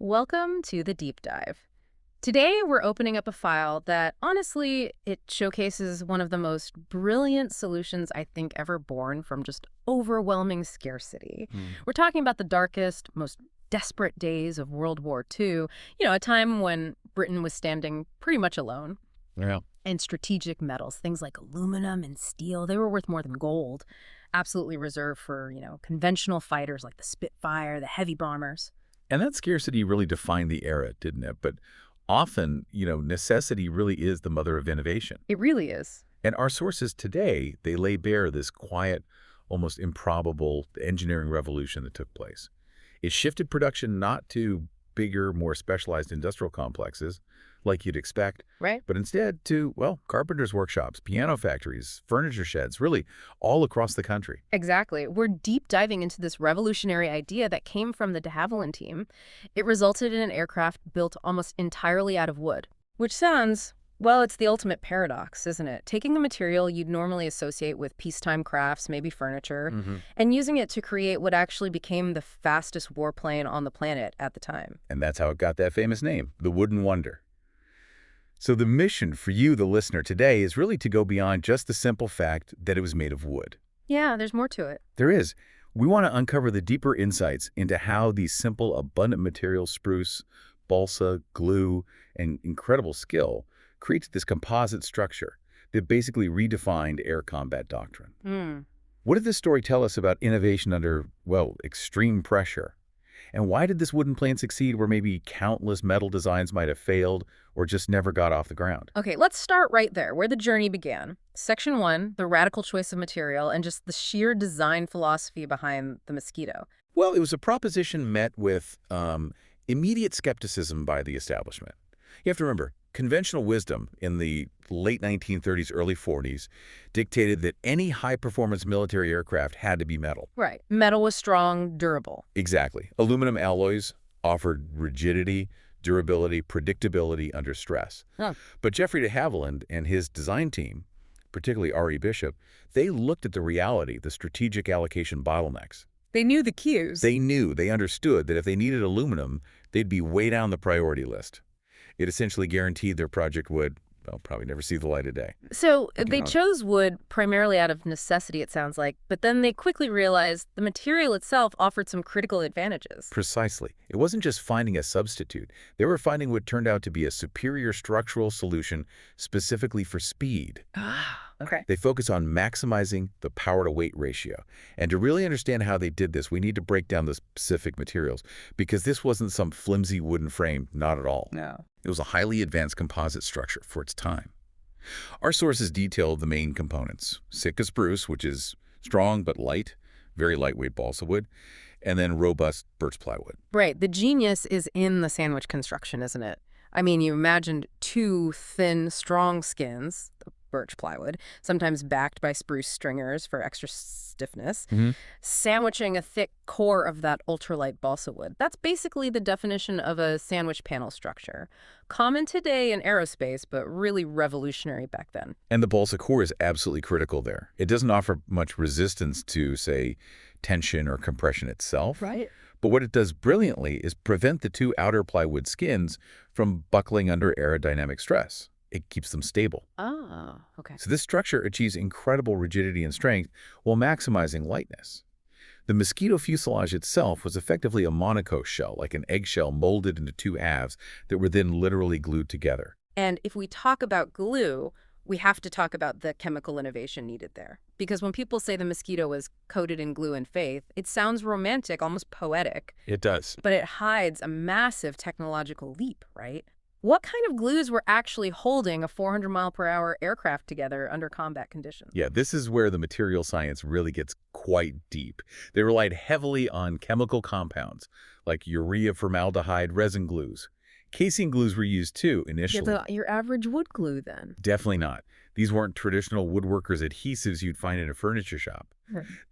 Welcome to the deep dive. Today, we're opening up a file that, honestly, it showcases one of the most brilliant solutions I think ever born from just overwhelming scarcity. Mm. We're talking about the darkest, most desperate days of World War II, a time when Britain was standing pretty much alone. Yeah. And strategic metals, things like aluminum and steel, they were worth more than gold, absolutely reserved for, conventional fighters like the Spitfire, the heavy bombers. And that scarcity really defined the era, didn't it? But often, necessity really is the mother of innovation. It really is. And our sources today, they lay bare this quiet, almost improbable engineering revolution that took place. It shifted production not to bigger, more specialized industrial complexes, like you'd expect, Right. but instead to, well, carpenters' workshops, piano factories, furniture sheds, really all across the country. Exactly. We're deep diving into this revolutionary idea that came from the de Havilland team. It resulted in an aircraft built almost entirely out of wood, which sounds, well, it's the ultimate paradox, isn't it? Taking the material you'd normally associate with peacetime crafts, maybe furniture, and using it to create what actually became the fastest warplane on the planet at the time. And that's how it got that famous name, the Wooden Wonder. So the mission for you, the listener, today is really to go beyond just the simple fact that it was made of wood. Yeah, there's more to it. There is. We want to uncover the deeper insights into how these simple, abundant materials, spruce, balsa, glue, and incredible skill, creates this composite structure that basically redefined air combat doctrine. What did this story tell us about innovation under, well, extreme pressure? And why did this wooden plane succeed where maybe countless metal designs might have failed or just never got off the ground? Okay, let's start right there, where the journey began. Section 1, the radical choice of material and just the sheer design philosophy behind the Mosquito. Well, it was a proposition met with immediate skepticism by the establishment. You have to remember, conventional wisdom in the late 1930s, early 40s dictated that any high-performance military aircraft had to be metal. Right. Metal was strong, durable. Exactly. Aluminum alloys offered rigidity, durability, predictability under stress. Huh. But Jeffrey de Havilland and his design team, particularly R.E. Bishop, they looked at the reality, the strategic allocation bottlenecks. They knew the cues. They understood that if they needed aluminum, they'd be way down the priority list. It essentially guaranteed their project would, well, probably never see the light of day. So they chose wood primarily out of necessity, it sounds like, but then they quickly realized the material itself offered some critical advantages. Precisely. It wasn't just finding a substitute. They were finding what turned out to be a superior structural solution specifically for speed. Okay. They focus on maximizing the power-to-weight ratio. And to really understand how they did this, we need to break down the specific materials, because this wasn't some flimsy wooden frame, not at all. No. It was a highly advanced composite structure for its time. Our sources detail the main components: Sitka spruce, which is strong but light, very lightweight balsa wood, and then robust birch plywood. Right. The genius is in the sandwich construction, isn't it? I mean, you imagined two thin, strong skins, the birch plywood, sometimes backed by spruce stringers for extra stiffness, sandwiching a thick core of that ultralight balsa wood. That's basically the definition of a sandwich panel structure. Common today in aerospace, but really revolutionary back then. And the balsa core is absolutely critical there. It doesn't offer much resistance to, say, tension or compression itself. Right. But what it does brilliantly is prevent the two outer plywood skins from buckling under aerodynamic stress. It keeps them stable. Oh, okay. So this structure achieves incredible rigidity and strength while maximizing lightness. The Mosquito fuselage itself was effectively a Monaco shell, like an eggshell molded into two halves that were then literally glued together. And if we talk about glue, we have to talk about the chemical innovation needed there. Because when people say the Mosquito was coated in glue and faith, it sounds romantic, almost poetic. It does. But it hides a massive technological leap, right? What kind of glues were actually holding a 400-mile-per-hour aircraft together under combat conditions? Yeah, this is where the material science really gets quite deep. They relied heavily on chemical compounds, like urea formaldehyde resin glues. Casing glues were used too, initially. Yeah, your average wood glue, then. Definitely not. These weren't traditional woodworkers' adhesives you'd find in a furniture shop.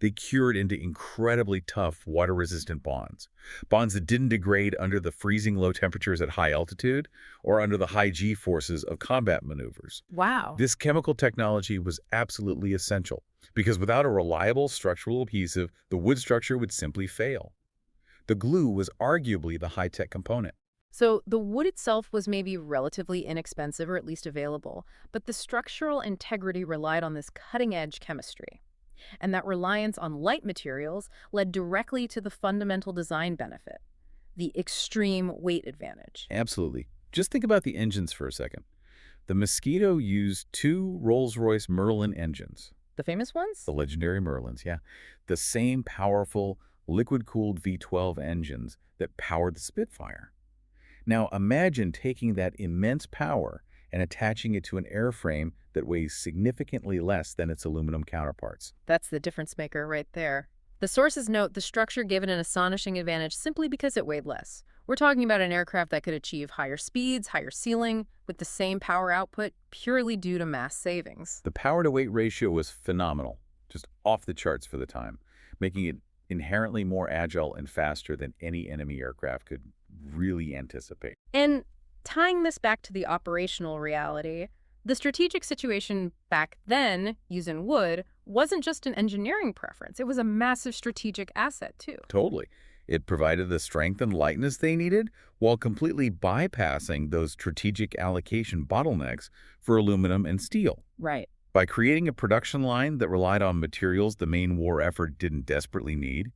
They cured into incredibly tough, water-resistant bonds. Bonds that didn't degrade under the freezing low temperatures at high altitude or under the high G forces of combat maneuvers. Wow. This chemical technology was absolutely essential, because without a reliable structural adhesive, the wood structure would simply fail. The glue was arguably the high-tech component. So the wood itself was maybe relatively inexpensive or at least available, but the structural integrity relied on this cutting-edge chemistry. And that reliance on light materials led directly to the fundamental design benefit, the extreme weight advantage. Absolutely. Just think about the engines for a second. The Mosquito used two Rolls-Royce Merlin engines. The famous ones? The legendary Merlins, yeah. The same powerful liquid-cooled V12 engines that powered the Spitfire. Now imagine taking that immense power and attaching it to an airframe that weighs significantly less than its aluminum counterparts. That's the difference maker right there. The sources note the structure gave it an astonishing advantage simply because it weighed less. We're talking about an aircraft that could achieve higher speeds, higher ceiling, with the same power output purely due to mass savings. The power-to-weight ratio was phenomenal, just off the charts for the time, making it inherently more agile and faster than any enemy aircraft could really anticipate. And tying this back to the operational reality, the strategic situation back then, using wood, wasn't just an engineering preference. It was a massive strategic asset, too. Totally. It provided the strength and lightness they needed while completely bypassing those strategic allocation bottlenecks for aluminum and steel. Right. By creating a production line that relied on materials the main war effort didn't desperately need,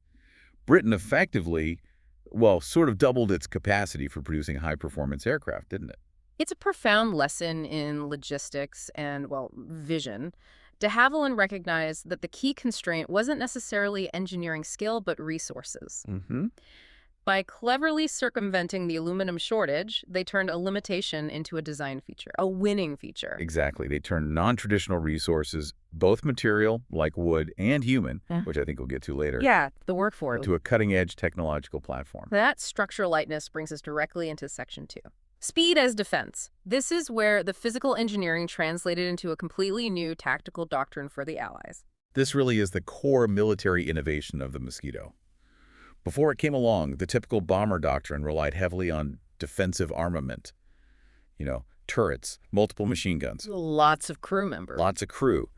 Britain effectively, well, sort of doubled its capacity for producing high-performance aircraft, didn't it? It's a profound lesson in logistics and, well, vision. De Havilland recognized that the key constraint wasn't necessarily engineering skill, but resources. Mm-hmm. By cleverly circumventing the aluminum shortage, they turned a limitation into a design feature, a winning feature. Exactly. They turned non-traditional resources, both material, like wood, and human, which I think we'll get to later, Yeah, the workforce. to a cutting-edge technological platform. That structural lightness brings us directly into Section 2. Speed as defense. This is where the physical engineering translated into a completely new tactical doctrine for the Allies. This really is the core military innovation of the Mosquito. Before it came along, the typical bomber doctrine relied heavily on defensive armament. Turrets, multiple machine guns, Lots of crew members. lots of crew,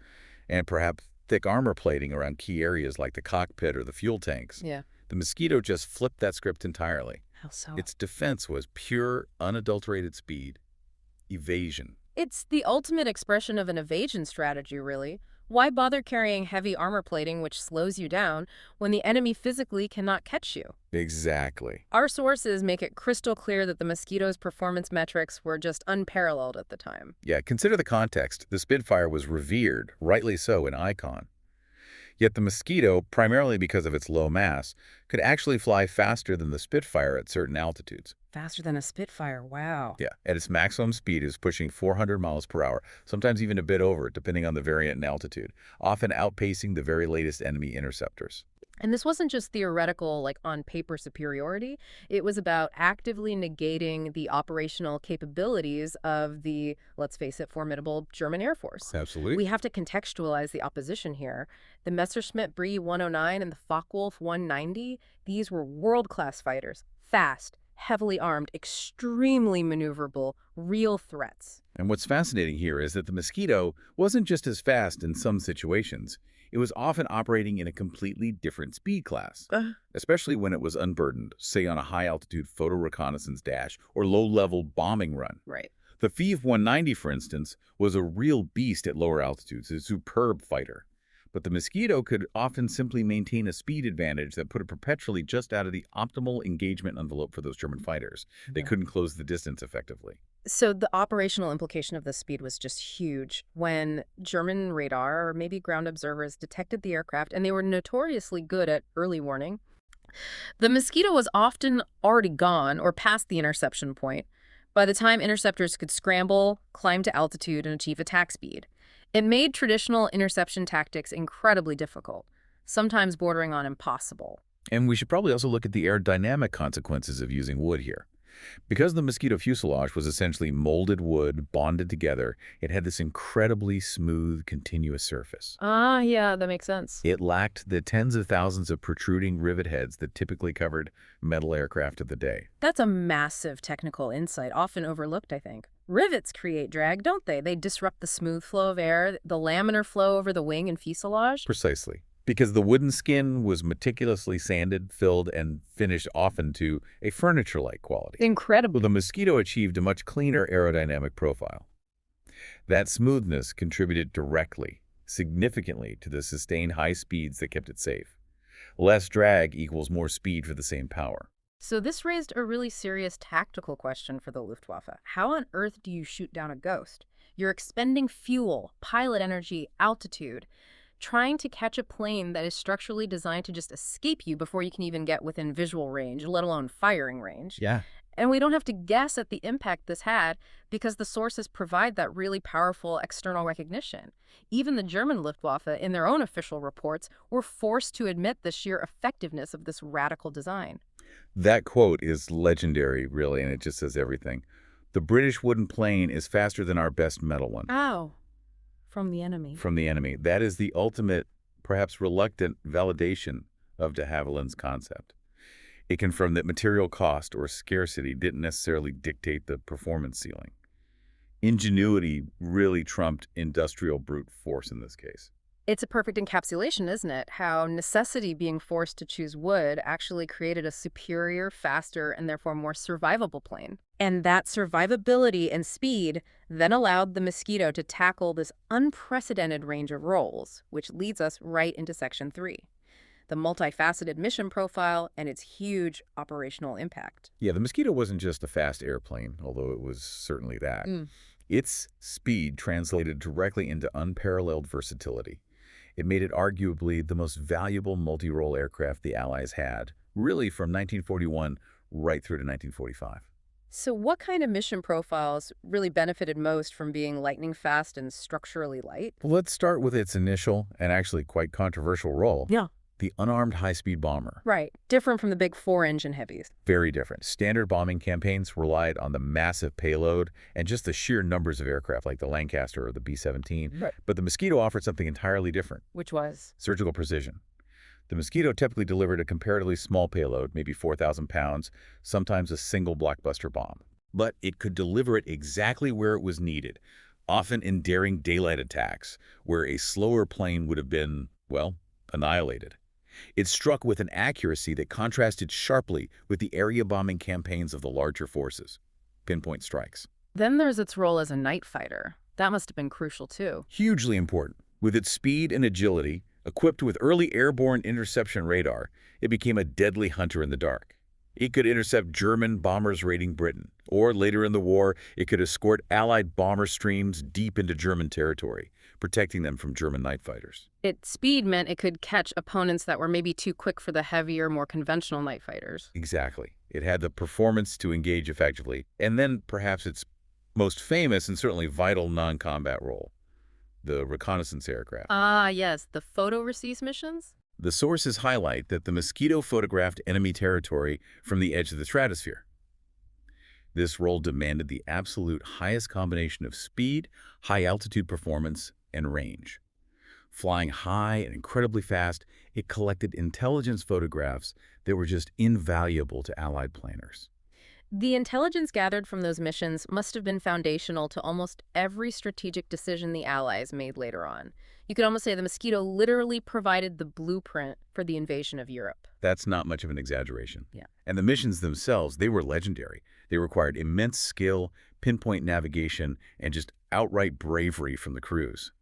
and perhaps thick armor plating around key areas like the cockpit or the fuel tanks. Yeah. The Mosquito just flipped that script entirely. How so? Its defense was pure, unadulterated speed, evasion. It's the ultimate expression of an evasion strategy, really. Why bother carrying heavy armor plating, which slows you down, when the enemy physically cannot catch you? Exactly. Our sources make it crystal clear that the Mosquito's performance metrics were just unparalleled at the time. Yeah, consider the context. The Spitfire was revered, rightly so, an icon. Yet the Mosquito, primarily because of its low mass, could actually fly faster than the Spitfire at certain altitudes. Faster than a Spitfire, wow. Yeah, at its maximum speed is pushing 400 miles per hour, sometimes even a bit over, depending on the variant and altitude, often outpacing the very latest enemy interceptors. And this wasn't just theoretical, like on paper superiority. It was about actively negating the operational capabilities of the, let's face it, formidable German Air Force. Absolutely. We have to contextualize the opposition here. The Messerschmitt Brie 109 and the Focke-Wulf 190, these were world-class fighters, fast, heavily armed, extremely maneuverable, real threats. And what's fascinating here is that the Mosquito wasn't just as fast in some situations. It was often operating in a completely different speed class, especially when it was unburdened, say on a high-altitude photo reconnaissance dash or low-level bombing run. Right. The Fiev 190, for instance, was a real beast at lower altitudes, a superb fighter. But the Mosquito could often simply maintain a speed advantage that put it perpetually just out of the optimal engagement envelope for those German fighters. They couldn't close the distance effectively. So the operational implication of this speed was just huge. When German radar or maybe ground observers detected the aircraft, and they were notoriously good at early warning, the Mosquito was often already gone or past the interception point by the time interceptors could scramble, climb to altitude, and achieve attack speed. It made traditional interception tactics incredibly difficult, sometimes bordering on impossible. And we should probably also look at the aerodynamic consequences of using wood here. Because the Mosquito fuselage was essentially molded wood bonded together, it had this incredibly smooth, continuous surface. Ah, yeah, that makes sense. It lacked the tens of thousands of protruding rivet heads that typically covered metal aircraft of the day. That's a massive technical insight, often overlooked, I think. Rivets create drag, don't they? They disrupt the smooth flow of air, the laminar flow over the wing and fuselage. Precisely. Because the wooden skin was meticulously sanded, filled, and finished often to a furniture-like quality. Incredible. Well, the Mosquito achieved a much cleaner aerodynamic profile. That smoothness contributed directly, significantly, to the sustained high speeds that kept it safe. Less drag equals more speed for the same power. So this raised a really serious tactical question for the Luftwaffe. How on earth do you shoot down a Ghost? You're expending fuel, pilot energy, altitude, trying to catch a plane that is structurally designed to just escape you before you can even get within visual range, let alone firing range. Yeah. And we don't have to guess at the impact this had because the sources provide that really powerful external recognition. Even the German Luftwaffe, in their own official reports, were forced to admit the sheer effectiveness of this radical design. That quote is legendary, really, and it just says everything. The British wooden plane is faster than our best metal one. Oh, from the enemy. From the enemy. That is the ultimate, perhaps reluctant, validation of de Havilland's concept. It confirmed that material cost or scarcity didn't necessarily dictate the performance ceiling. Ingenuity really trumped industrial brute force in this case. It's a perfect encapsulation, isn't it? How necessity being forced to choose wood actually created a superior, faster, and therefore more survivable plane. And that survivability and speed then allowed the Mosquito to tackle this unprecedented range of roles, which leads us right into Section 3. The multifaceted mission profile and its huge operational impact. Yeah, the Mosquito wasn't just a fast airplane, although it was certainly that. Its speed translated directly into unparalleled versatility. It made it arguably the most valuable multi-role aircraft the Allies had, really from 1941 right through to 1945. So what kind of mission profiles really benefited most from being lightning fast and structurally light? Well, let's start with its initial and actually quite controversial role. Yeah. The unarmed high-speed bomber. Right. Different from the big four-engine heavies. Very different. Standard bombing campaigns relied on the massive payload and just the sheer numbers of aircraft like the Lancaster or the B-17. Right. But the Mosquito offered something entirely different. Which was? Surgical precision. The Mosquito typically delivered a comparatively small payload, maybe 4,000 pounds, sometimes a single blockbuster bomb. But it could deliver it exactly where it was needed, often in daring daylight attacks, where a slower plane would have been, well, annihilated. It struck with an accuracy that contrasted sharply with the area bombing campaigns of the larger forces. Pinpoint strikes. Then there's its role as a night fighter. That must have been crucial, too. Hugely important. With its speed and agility, equipped with early airborne interception radar, it became a deadly hunter in the dark. It could intercept German bombers raiding Britain, or later in the war, it could escort Allied bomber streams deep into German territory, protecting them from German night fighters. Its speed meant it could catch opponents that were maybe too quick for the heavier, more conventional night fighters. Exactly. It had the performance to engage effectively, and then perhaps its most famous and certainly vital non-combat role, the reconnaissance aircraft. Ah, yes, the photo receive missions? The sources highlight that the Mosquito photographed enemy territory from the edge of the stratosphere. This role demanded the absolute highest combination of speed, high-altitude performance, and range. Flying high and incredibly fast, it collected intelligence photographs that were just invaluable to Allied planners. The intelligence gathered from those missions must have been foundational to almost every strategic decision the Allies made later on. You could almost say the Mosquito literally provided the blueprint for the invasion of Europe. That's not much of an exaggeration. Yeah. And the missions themselves, they were legendary. They required immense skill, pinpoint navigation, and just outright bravery from the crews.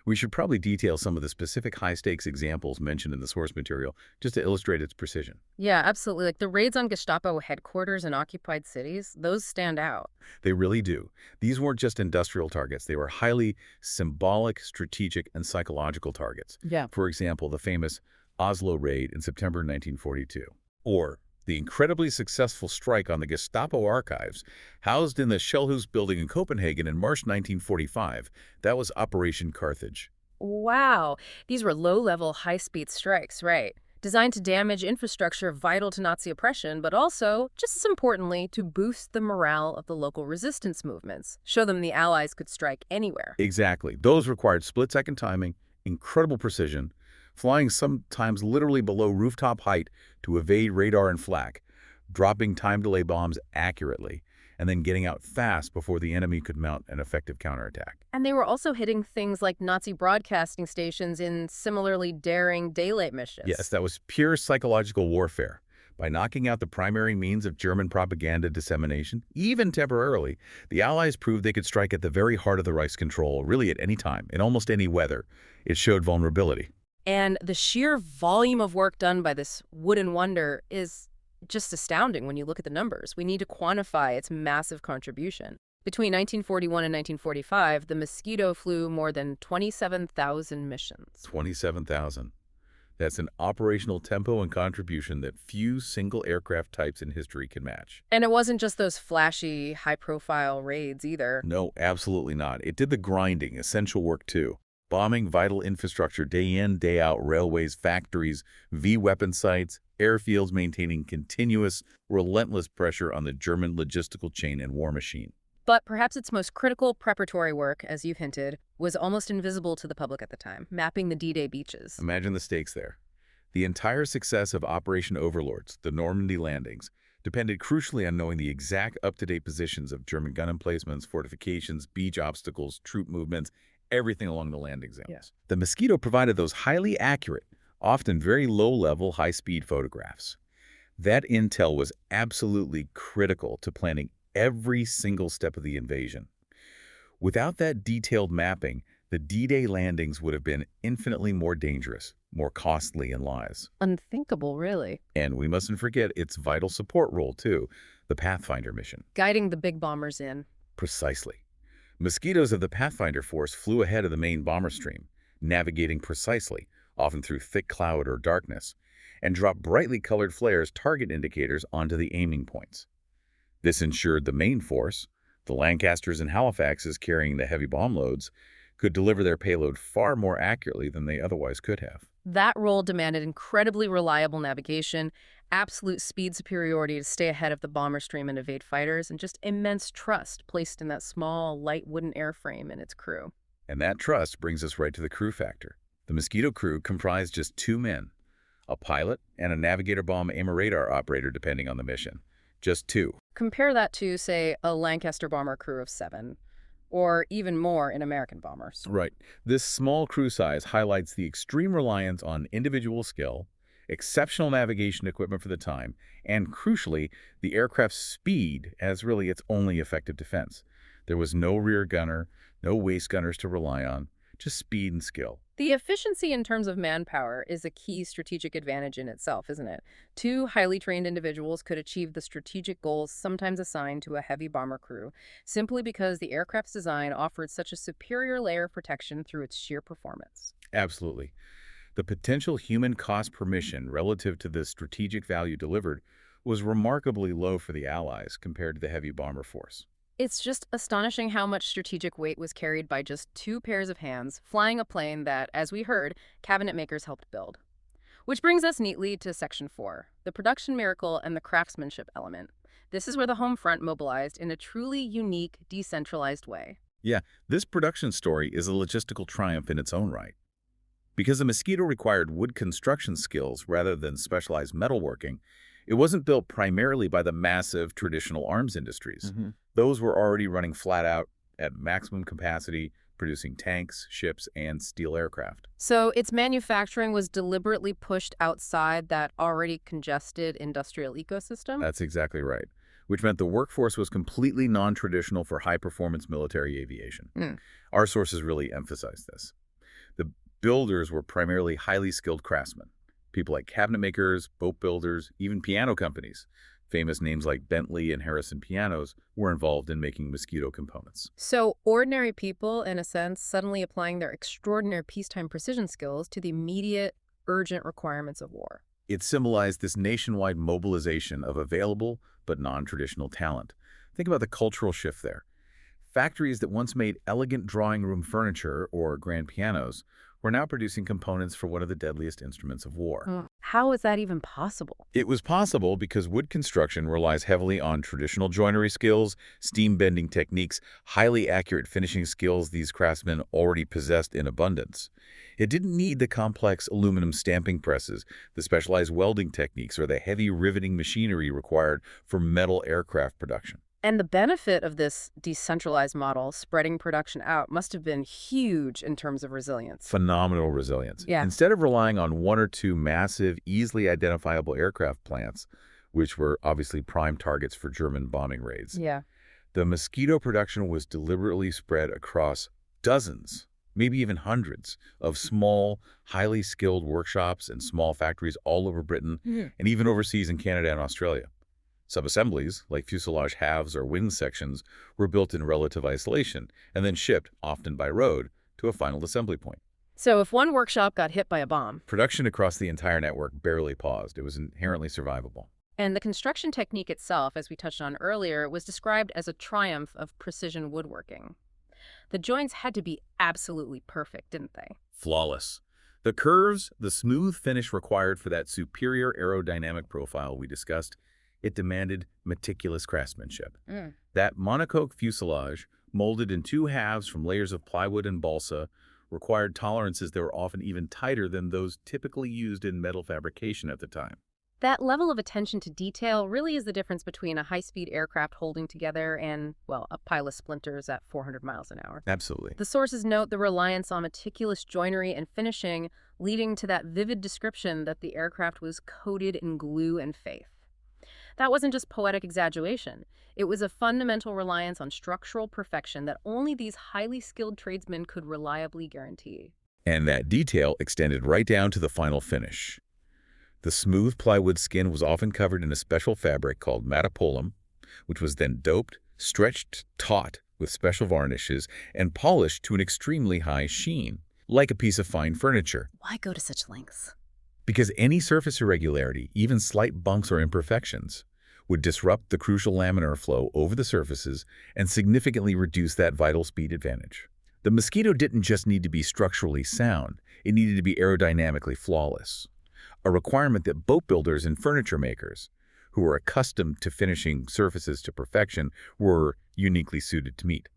We should probably detail some of the specific high-stakes examples mentioned in the source material just to illustrate its precision. Yeah, absolutely. Like the raids on Gestapo headquarters in occupied cities, those stand out. They really do. These weren't just industrial targets. They were highly symbolic, strategic, and psychological targets. Yeah. For example, the famous Oslo raid in September 1942. Or the incredibly successful strike on the Gestapo archives housed in the Shellhus building in Copenhagen in March 1945. That was Operation Carthage. Wow. These were low-level, high-speed strikes, right? Designed to damage infrastructure vital to Nazi oppression, but also, just as importantly, to boost the morale of the local resistance movements, show them the Allies could strike anywhere. Exactly. Those required split-second timing, incredible precision, flying sometimes literally below rooftop height to evade radar and flak, dropping time delay bombs accurately, and then getting out fast before the enemy could mount an effective counterattack. And they were also hitting things like Nazi broadcasting stations in similarly daring daylight Yes, missions. that was pure psychological warfare. By knocking out the primary means of German propaganda dissemination, even temporarily, the Allies proved they could strike at the very heart of the Reich's control, really at any time, in almost any weather. It showed vulnerability. And the sheer volume of work done by this wooden wonder is just astounding when you look at the numbers. We need to quantify its massive contribution. Between 1941 and 1945, the Mosquito flew more than 27,000 missions. 27,000. That's an operational tempo and contribution that few single aircraft types in history can match. And it wasn't just those flashy, high-profile raids either. No, absolutely not. It did the grinding, essential work too. Bombing vital infrastructure day in, day out, railways, factories, V-weapon sites, airfields, maintaining continuous, relentless pressure on the German logistical chain and war machine. But perhaps its most critical preparatory work, as you've hinted, was almost invisible to the public at the time, mapping the D-Day beaches. Imagine the stakes there. The entire success of Operation Overlords, the Normandy landings, depended crucially on knowing the exact up-to-date positions of German gun emplacements, fortifications, beach obstacles, troop movements, everything along the landing zones. Yeah. The Mosquito provided those highly accurate, often very low-level, high-speed photographs. That intel was absolutely critical to planning every single step of the invasion. Without that detailed mapping, the D-Day landings would have been infinitely more dangerous, more costly in lives. Unthinkable, really. And we mustn't forget its vital support role, too, the Pathfinder mission. Guiding the big bombers in. Precisely. Mosquitoes of the Pathfinder force flew ahead of the main bomber stream, navigating precisely, often through thick cloud or darkness, and dropped brightly colored flares, target indicators, onto the aiming points. This ensured the main force, the Lancasters and Halifaxes carrying the heavy bomb loads, could deliver their payload far more accurately than they otherwise could have. That role demanded incredibly reliable navigation, absolute speed superiority to stay ahead of the bomber stream and evade fighters, and just immense trust placed in that small, light wooden airframe and its crew. And that trust brings us right to the crew factor. The Mosquito crew comprised just 2 men, a pilot and a navigator bomb aimer radar operator depending on the mission. Just 2. Compare that to, say, a Lancaster bomber crew of 7, or even more in American bombers. Right. This small crew size highlights the extreme reliance on individual skill, exceptional navigation equipment for the time, and crucially, the aircraft's speed as really its only effective defense. There was no rear gunner, no waist gunners to rely on, just speed and skill. The efficiency in terms of manpower is a key strategic advantage in itself, isn't it? 2 highly trained individuals could achieve the strategic goals sometimes assigned to a heavy bomber crew, simply because the aircraft's design offered such a superior layer of protection through its sheer performance. Absolutely. The potential human cost per mission relative to the strategic value delivered was remarkably low for the Allies compared to the heavy bomber force. It's just astonishing how much strategic weight was carried by just 2 pairs of hands flying a plane that, as we heard, cabinet makers helped build. Which brings us neatly to Section 4, the production miracle and the craftsmanship element. This is where the home front mobilized in a truly unique, decentralized way. Yeah, this production story is a logistical triumph in its own right. Because the Mosquito required wood construction skills rather than specialized metalworking, it wasn't built primarily by the massive traditional arms industries. Those were already running flat out at maximum capacity, producing tanks, ships, and steel aircraft. So its manufacturing was deliberately pushed outside that already congested industrial ecosystem? That's exactly right, which meant the workforce was completely non-traditional for high-performance military aviation. Our sources really emphasize this. The builders were primarily highly skilled craftsmen, people like cabinet makers, boat builders, even piano companies. Famous names like Bentley and Harrison Pianos were involved in making Mosquito components. So ordinary people, in a sense, suddenly applying their extraordinary peacetime precision skills to the immediate, urgent requirements of war. It symbolized this nationwide mobilization of available but non-traditional talent. Think about the cultural shift there. Factories that once made elegant drawing room furniture or grand pianos were now producing components for one of the deadliest instruments of war. How is that even possible? It was possible because wood construction relies heavily on traditional joinery skills, steam bending techniques, highly accurate finishing skills these craftsmen already possessed in abundance. It didn't need the complex aluminum stamping presses, the specialized welding techniques, or the heavy riveting machinery required for metal aircraft production. And the benefit of this decentralized model, spreading production out, must have been huge in terms of resilience. Phenomenal resilience. Yeah. Instead of relying on one or two massive, easily identifiable aircraft plants, which were obviously prime targets for German bombing raids, Yeah. the Mosquito production was deliberately spread across dozens, maybe even hundreds, of small, highly skilled workshops and small factories all over Britain and even overseas in Canada and Australia. Subassemblies, like fuselage halves or wing sections, were built in relative isolation and then shipped, often by road, to a final assembly point. So if one workshop got hit by a bomb, Production across the entire network barely paused. It was inherently survivable. and the construction technique itself, as we touched on earlier, was described as a triumph of precision woodworking. The joints had to be absolutely perfect, didn't they? Flawless. The curves, the smooth finish required for that superior aerodynamic profile we discussed, it demanded meticulous craftsmanship. That monocoque fuselage, molded in two halves from layers of plywood and balsa, required tolerances that were often even tighter than those typically used in metal fabrication at the time. That level of attention to detail really is the difference between a high-speed aircraft holding together and, well, a pile of splinters at 400 miles an hour. Absolutely. The sources note the reliance on meticulous joinery and finishing, leading to that vivid description that the aircraft was coated in glue and faith. That wasn't just poetic exaggeration. It was a fundamental reliance on structural perfection that only these highly skilled tradesmen could reliably guarantee. And that detail extended right down to the final finish. The smooth plywood skin was often covered in a special fabric called matapolum, which was then doped, stretched taut with special varnishes, and polished to an extremely high sheen, like a piece of fine furniture. Why go to such lengths? Because any surface irregularity, even slight bumps or imperfections, would disrupt the crucial laminar flow over the surfaces and significantly reduce that vital speed advantage. The Mosquito didn't just need to be structurally sound, it needed to be aerodynamically flawless, a requirement that boat builders and furniture makers, who were accustomed to finishing surfaces to perfection, were uniquely suited to meet.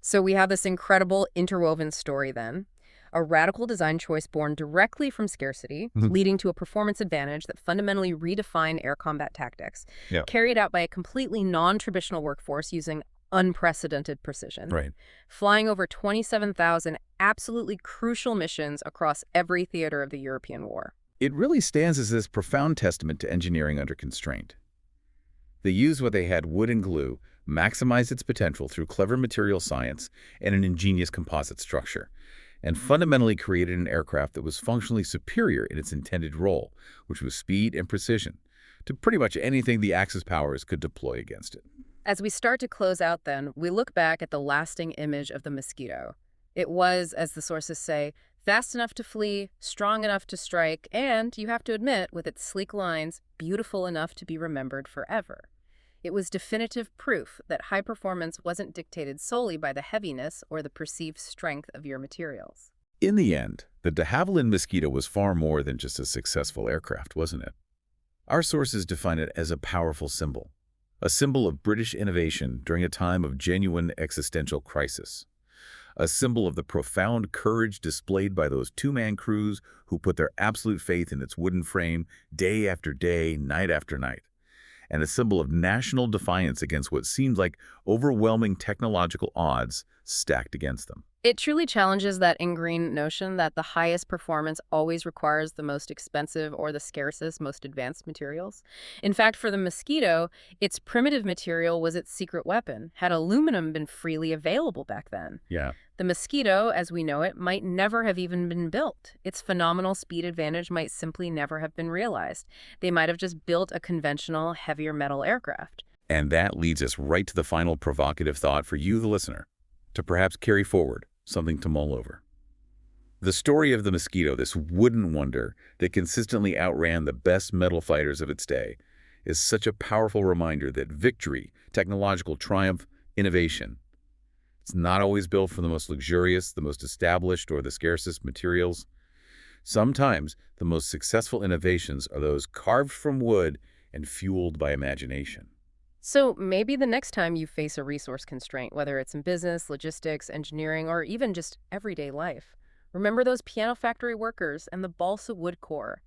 So we have this incredible interwoven story then. A radical design choice born directly from scarcity, leading to a performance advantage that fundamentally redefined air combat tactics, carried out by a completely non-traditional workforce using unprecedented precision. Right. Flying over 27,000 absolutely crucial missions across every theater of the European War. It really stands as this profound testament to engineering under constraint. They used what they had, wood and glue, maximized its potential through clever material science and an ingenious composite structure, and fundamentally created an aircraft that was functionally superior in its intended role, which was speed and precision, to pretty much anything the Axis powers could deploy against it. As we start to close out then, we look back at the lasting image of the Mosquito. It was, as the sources say, fast enough to flee, strong enough to strike, and, you have to admit, with its sleek lines, beautiful enough to be remembered forever. It was definitive proof that high performance wasn't dictated solely by the heaviness or the perceived strength of your materials. In the end, the de Havilland Mosquito was far more than just a successful aircraft, wasn't it? Our sources define it as a powerful symbol, a symbol of British innovation during a time of genuine existential crisis, a symbol of the profound courage displayed by those two-man crews who put their absolute faith in its wooden frame day after day, night after night, and a symbol of national defiance against what seemed like overwhelming technological odds stacked against them. It truly challenges that ingrained notion that the highest performance always requires the most expensive or the scarcest, most advanced materials. In fact, for the Mosquito, its primitive material was its secret weapon. Had aluminum been freely available back then, Yeah. the Mosquito, as we know it, might never have even been built. Its phenomenal speed advantage might simply never have been realized. They might have just built a conventional, heavier metal aircraft. And that leads us right to the final provocative thought for you, the listener, to perhaps carry forward, something to mull over. The story of the Mosquito, this wooden wonder that consistently outran the best metal fighters of its day, is such a powerful reminder that victory, technological triumph, innovation, it's not always built from the most luxurious, the most established, or the scarcest materials. Sometimes the most successful innovations are those carved from wood and fueled by imagination. So maybe the next time you face a resource constraint, whether it's in business, logistics, engineering, or even just everyday life, remember those piano factory workers and the balsa wood core.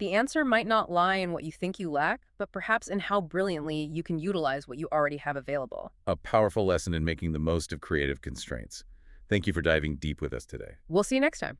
The answer might not lie in what you think you lack, but perhaps in how brilliantly you can utilize what you already have available. A powerful lesson in making the most of creative constraints. Thank you for diving deep with us today. We'll see you next time.